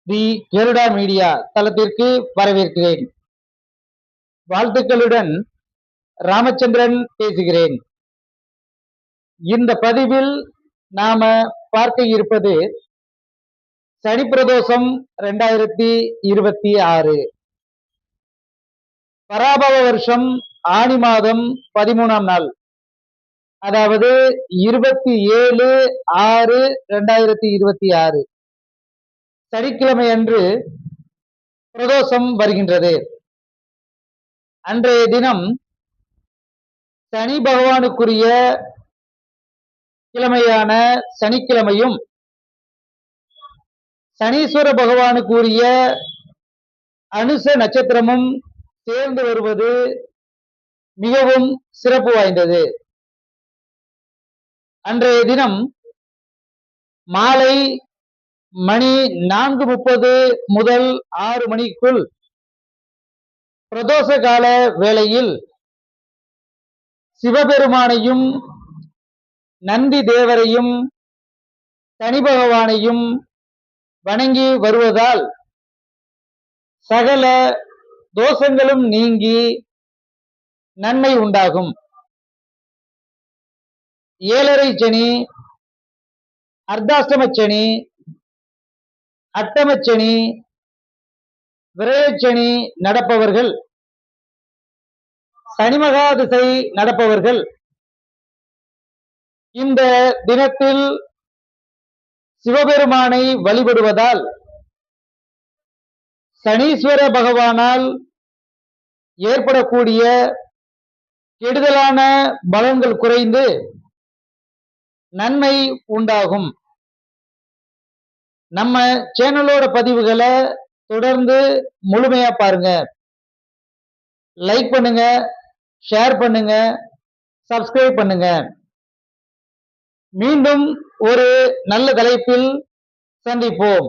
தி Garuda media தளத்திற்கு வரவேற்கிறேன். வாழ்த்துக்களுடன் ராமச்சந்திரன் பேசுகிறேன். இந்த பதிவில் நாம பார்க்க இருப்பது சனி பிரதோஷம் 2026 பராபவ வருஷம் ஆனி மாதம் 13ஆம் நாள், அதாவது 27/6/2026 சனிக்கிழமை அன்று பிரதோஷம் வருகின்றது. அன்றைய தினம் சனி பகவானுக்குரிய கிழமையான சனிக்கிழமையும் சனீஸ்வர பகவானுக்குரிய அனுச நட்சத்திரமும் சேர்ந்து வருவது மிகவும் சிறப்பு வாய்ந்தது. அன்றைய தினம் மாலை மணி 4:30 முதல் 6 மணிக்குள் பிரதோஷ கால வேளையில் சிவபெருமானையும் நந்தி தேவரையும் சனி பகவானையும் வணங்கி வருவதால் சகல தோஷங்களும் நீங்கி நன்மை உண்டாகும். 7.5 சனி, அர்த்தாஷ்டம சனி, அட்டம சனி, விரயச்சனி நடப்பவர்கள், சனிமகா திசை நடப்பவர்கள் இந்த தினத்தில் சிவபெருமானை வழிபடுவதால் சனீஸ்வர பகவானால் ஏற்படக்கூடிய கெடுதலான பலன்கள் குறைந்து நன்மை உண்டாகும். நம்ம சேனலோட பதிவுகளை தொடர்ந்து முழுமையா பாருங்க. லைக் பண்ணுங்க, ஷேர் பண்ணுங்க, சப்ஸ்கிரைப் பண்ணுங்க. மீண்டும் ஒரு நல்ல தலைப்பில் சந்திப்போம்.